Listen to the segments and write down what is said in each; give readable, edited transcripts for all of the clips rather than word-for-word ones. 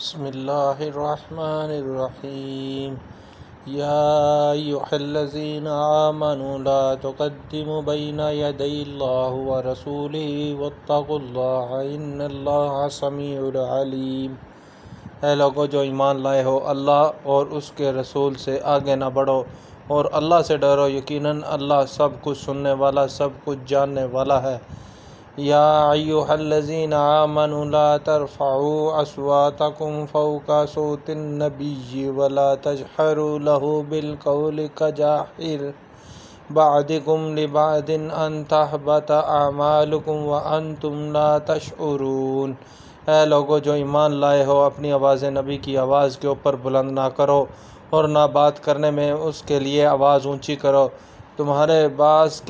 بسم اللہ الرحمن الرحیم یا ایھا الذین آمنوا لا تقدموا بین یدی اللہ ورسولہ واتقوا اللہ ان اللہ سمیع علیم۔ اے لوگو جو ایمان لائے ہو، اللہ اور اس کے رسول سے آگے نہ بڑھو اور اللہ سے ڈرو، یقیناً اللہ سب کچھ سننے والا، سب کچھ جاننے والا ہے۔ یا ایھا الذین آمنوا لا ترفعوا اصواتکم فوق صوت النبی ولا تجہروا لہ بالقول کجہر بعضکم لبعض ان تحبط اعمالکم وانتم لا تشعرون۔ اے لوگو جو ایمان لائے ہو، اپنی آواز نبی کی آواز کے اوپر بلند نہ کرو اور نہ بات کرنے میں اس کے لیے آواز اونچی کرو، تمہارے بعض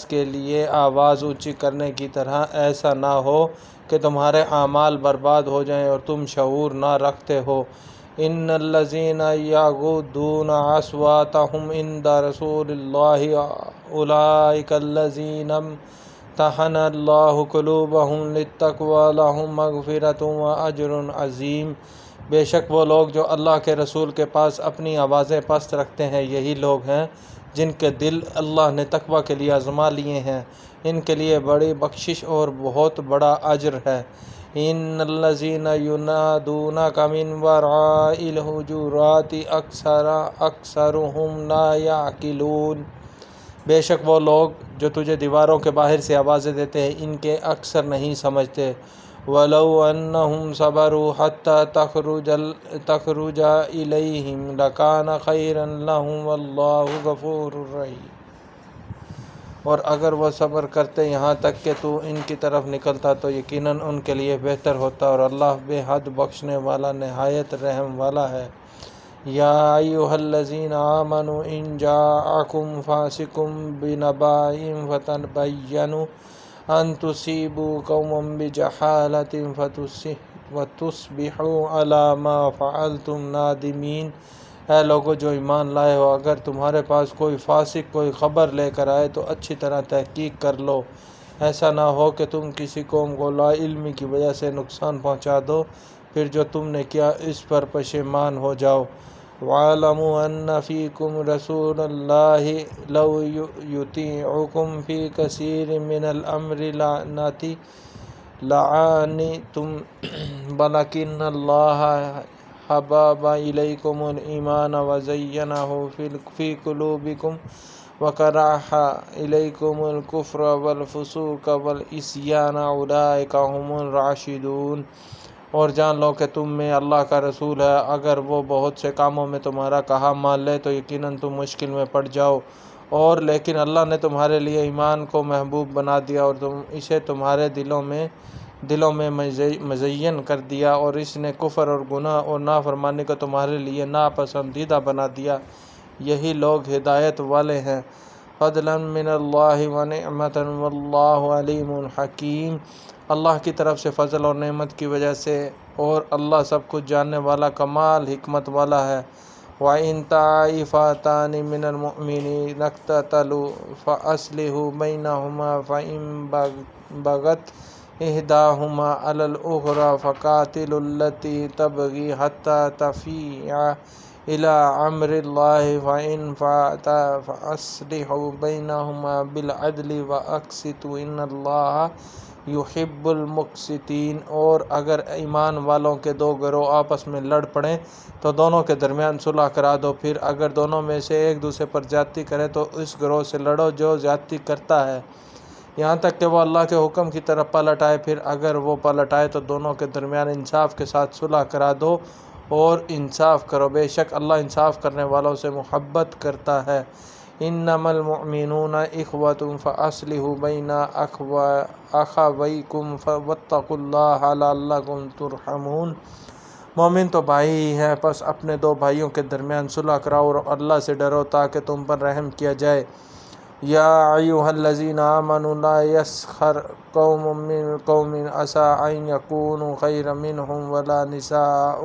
کے لیے آواز اونچی کرنے کی طرح ایسا نہ ہو کہ تمہارے اعمال برباد ہو جائیں اور تم شعور نہ رکھتے ہو۔ ان الذین یغضون اصواتهم عند رسول اللہ اولئک الذین امتحن اللہ قلوبهم للتقوی لہم مغفرۃ واجر عظیم۔ بے شک وہ لوگ جو اللہ کے رسول کے پاس اپنی آوازیں پست رکھتے ہیں، یہی لوگ ہیں جن کے دل اللہ نے تقوی کے لیے آزما لیے ہیں، ان کے لیے بڑی بخشش اور بہت بڑا اجر ہے۔ ان الذین ینادونک من وراء الحجرات اکثرهم لا یعقلون۔ بے شک وہ لوگ جو تجھے دیواروں کے باہر سے آوازیں دیتے ہیں، ان کے اکثر نہیں سمجھتے۔ وَلَوْ أَنَّهُمْ صَبَرُوا حَتَّىٰ تَخْرُجَ إِلَيْهِمْ لَكَانَ خَيْرًا لَهُمْ وَاللَّهُ غَفُورٌ رَحِيمٌ۔ اور اگر وہ صبر کرتے یہاں تک کہ تو ان کی طرف نکلتا تو یقیناً ان کے لیے بہتر ہوتا، اور اللہ بے حد بخشنے والا، نہایت رحم والا ہے۔ یا ایھا الذین آمنوا ان جاءکم فاسق بنبأ فتبینوا ان تصیبوا قوما بجہالۃ فتصبحوا علی ما فعلتم نادمین۔ اے لوگو جو ایمان لائے ہو، اگر تمہارے پاس کوئی فاسق کوئی خبر لے کر آئے تو اچھی طرح تحقیق کر لو، ایسا نہ ہو کہ تم کسی قوم کو لا علمی کی وجہ سے نقصان پہنچا دو، پھر جو تم نے کیا اس پر پشیمان ہو جاؤ۔ وَاعْلَمُوا أَنَّ فِيكُمْ رَسُولَ اللَّهِ لَوْ يُطِيعُكُمْ فِي كَثِيرٍ مِّنَ الْأَمْرِ لَعَنِتُّمْ وَلَكِنَّ اللَّهَ حَبَّبَ إِلَيْكُمُ الْإِيمَانَ وَزَيَّنَهُ فِي قُلُوبِكُمْ وَكَرَّهَ إِلَيْكُمُ الْكُفْرَ وَالْفُسُوقَ وَالْعِصْيَانَ أُولَٰئِكَ هُمُ الرَّاشِدُونَ۔ اور جان لو کہ تم میں اللہ کا رسول ہے، اگر وہ بہت سے کاموں میں تمہارا کہا مان لے تو یقیناً تم مشکل میں پڑ جاؤ، اور لیکن اللہ نے تمہارے لیے ایمان کو محبوب بنا دیا اور اسے تمہارے دلوں میں مزین کر دیا، اور اس نے کفر اور گناہ اور نافرمانی کو تمہارے لیے ناپسندیدہ بنا دیا، یہی لوگ ہدایت والے ہیں۔ فضلا من اللہ ونعمۃ واللہ علیم حکیم۔ اللہ کی طرف سے فضل اور نعمت کی وجہ سے، اور اللہ سب کچھ جاننے والا، کمال حکمت والا ہے۔ وَإِن طَائِفَتَانِ مِنَ الْمُؤْمِنِينَ اقْتَتَلُوا فَأَصْلِحُوا بَيْنَهُمَا فَإِن بَغَتْ إِحْدَاهُمَا عَلَى الْأُخْرَىٰ فَقَاتِلُوا الَّتِي تَبْغِي حَتَّىٰ تَفِيءَ إِلَىٰ أَمْرِ اللَّهِ فَإِن فَاءَتْ فَأَصْلِحُوا بَيْنَهُمَا بِالْعَدْلِ وَأَقْسِطُوا إِنَّ اللَّهَ یحب المقسطین۔ اور اگر ایمان والوں کے دو گروہ آپس میں لڑ پڑیں تو دونوں کے درمیان صلح کرا دو، پھر اگر دونوں میں سے ایک دوسرے پر زیادتی کرے تو اس گروہ سے لڑو جو زیادتی کرتا ہے، یہاں تک کہ وہ اللہ کے حکم کی طرف پلٹ آئے، پھر اگر وہ پلٹ آئے تو دونوں کے درمیان انصاف کے ساتھ صلح کرا دو اور انصاف کرو، بے شک اللہ انصاف کرنے والوں سے محبت کرتا ہے۔ انما المؤمنون اخوۃ فاصلحوا بین اخویکم واتقوا اللہ لعلکم ترحمون۔ مومن تو بھائی ہی ہیں، پس اپنے دو بھائیوں کے درمیان صلح کراؤ اور اللہ سے ڈرو تاکہ تم پر رحم کیا جائے۔ یا ایھا الذین آمنوا لا یسخر قوم من قوم عسیٰ ان یکونوا خیرا منہم ولا نساء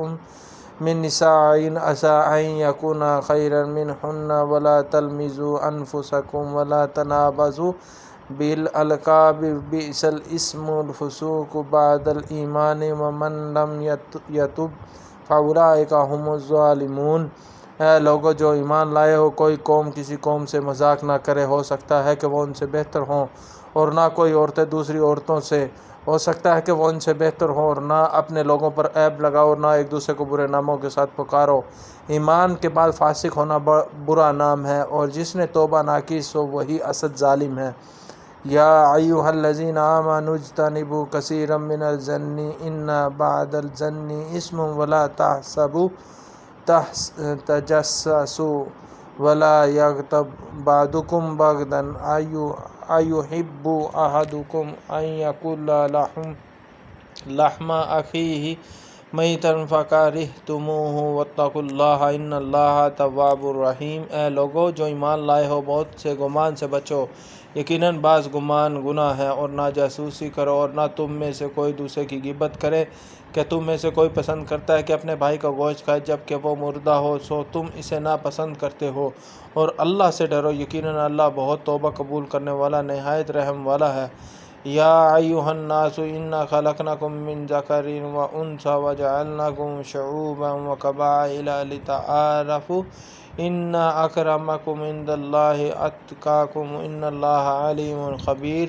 من نساء عسیٰ ان یکونن خیرا منہن ولا تلمزوا انفسکم ولا تنابزوا بالألقاب بئس الاسم الفسوق بعد الإيمان ومن لم يتب فأولئك هم الظالمون۔ اے لوگو جو ایمان لائے ہو، کوئی قوم کسی قوم سے مذاق نہ کرے، ہو سکتا ہے کہ وہ ان سے بہتر ہوں، اور نہ کوئی عورتیں دوسری عورتوں سے، ہو سکتا ہے کہ وہ ان سے بہتر ہوں، اور نہ اپنے لوگوں پر عیب لگاؤ، اور نہ ایک دوسرے کو برے ناموں کے ساتھ پکارو۔ ایمان کے بعد فاسق ہونا برا نام ہے، اور جس نے توبہ نہ کی سو وہی اسد ظالم ہے۔ یا ایھا الذین آمنوا اجتنبوا کثیرا من الظن ان بعض الظن اثم ولا تجسسوا ولا یغتب بعضکم بعضا ایحب احدکم ان یاکل لحم اخیہ میتا فکرہتموہ واتقوا اللہ ان اللہ تواب رحیم۔ اے لوگو جو ایمان لائے ہو، بہت سے گمان سے بچو، یقیناً بعض گمان گناہ ہے، اور نہ جاسوسی کرو، اور نہ تم میں سے کوئی دوسرے کی غیبت کرے۔ کہ تم میں سے کوئی پسند کرتا ہے کہ اپنے بھائی کا گوشت کھائے جب کہ وہ مردہ ہو، سو تم اسے ناپسند کرتے ہو، اور اللہ سے ڈرو، یقیناً اللہ بہت توبہ قبول کرنے والا، نہایت رحم والا ہے۔ یا ایھا الناس انا خلقناکم من ذکر وانثی وجعلناکم شعوبا وقبائل لتعارفوا ان اکرمکم عند اللہ اتقاکم ان اللہ علیم خبیر۔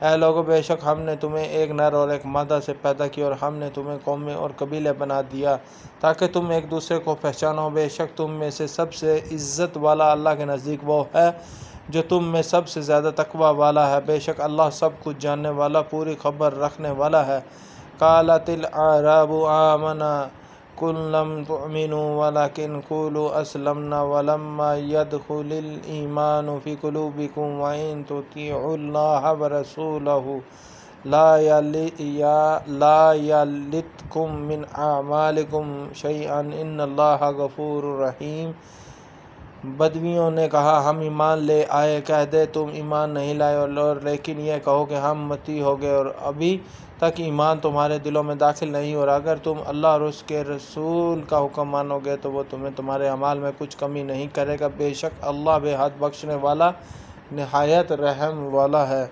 اے لوگو بے شک ہم نے تمہیں ایک نر اور ایک مادہ سے پیدا کیا، اور ہم نے تمہیں قومیں اور قبیلے بنا دیا تاکہ تم ایک دوسرے کو پہچانو۔ بے شک تم میں سے سب سے عزت والا اللہ کے نزدیک وہ ہے جو تم میں سب سے زیادہ تقوی والا ہے۔ بے شک اللہ سب کچھ جاننے والا، پوری خبر رکھنے والا ہے۔ قالت الاعراب آمنا قل لم تؤمنوا ولكن قولوا اسلمنا ولما يدخل الايمان في قلوبكم وان تطيعوا الله ورسوله لا يلتكم من اعمالكم شيئا ان الله غفور رحیم۔ بدویوں نے کہا ہم ایمان لے آئے۔ کہہ دے تم ایمان نہیں لائے، اور لیکن یہ کہو کہ ہم متی ہو گئے، اور ابھی تک ایمان تمہارے دلوں میں داخل نہیں، اور اگر تم اللہ اور اس کے رسول کا حکم مانو گے تو وہ تمہیں تمہارے اعمال میں کچھ کمی نہیں کرے گا۔ بے شک اللہ بے حد بخشنے والا، نہایت رحم والا ہے۔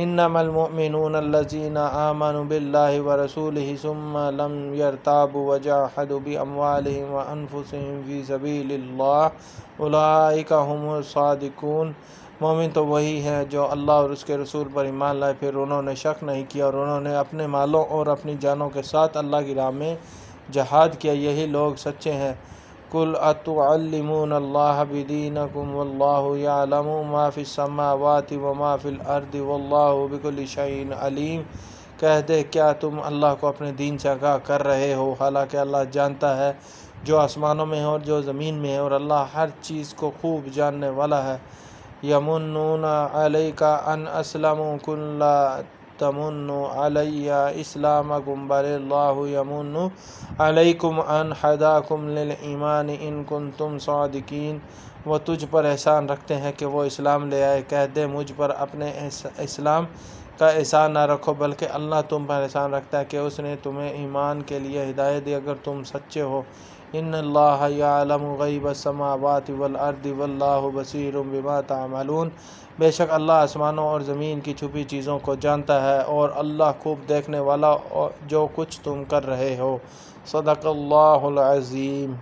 انما المؤمنون الذین آمنوا باللہ ورسولہ ثم لم یرتابوا وجاہدوا باموالہم وانفسہم فی سبیل اللہ اولئک ھم الصادقون۔ مومن تو وہی ہیں جو اللہ اور اس کے رسول پر ایمان لائے، پھر انہوں نے شک نہیں کیا، اور انہوں نے اپنے مالوں اور اپنی جانوں کے ساتھ اللہ کی راہ میں جہاد کیا، یہی لوگ سچے ہیں۔ قل اتعلمون اللہ بدینکم واللہ یعلم ما فی السماوات وما فی الارض واللہ بکل شیء علیم۔ کہہ دے کیا تم اللہ کو اپنے دین سے آگاہ کر رہے ہو، حالانکہ اللہ جانتا ہے جو آسمانوں میں ہے اور جو زمین میں ہے، اور اللہ ہر چیز کو خوب جاننے والا ہے۔ یمنون علیک ان اسلموا قل لا تمنوا علی اسلامکم بل اللہ یمن علیکم ان ہداکم للایمان ان کنتم صادقین۔ وہ تجھ پر احسان رکھتے ہیں کہ وہ اسلام لے آئے۔ کہہ دے مجھ پر اپنے اسلام کا احسان نہ رکھو، بلکہ اللہ تم پر احسان رکھتا ہے کہ اس نے تمہیں ایمان کے لیے ہدایت دی اگر تم سچے ہو۔ ان اللہ یعلم غیب السماوات والارض واللہ بصیر بما تعملون۔ بے شک اللہ آسمانوں اور زمین کی چھپی چیزوں کو جانتا ہے، اور اللہ خوب دیکھنے والا جو کچھ تم کر رہے ہو۔ صدق اللہ العظیم۔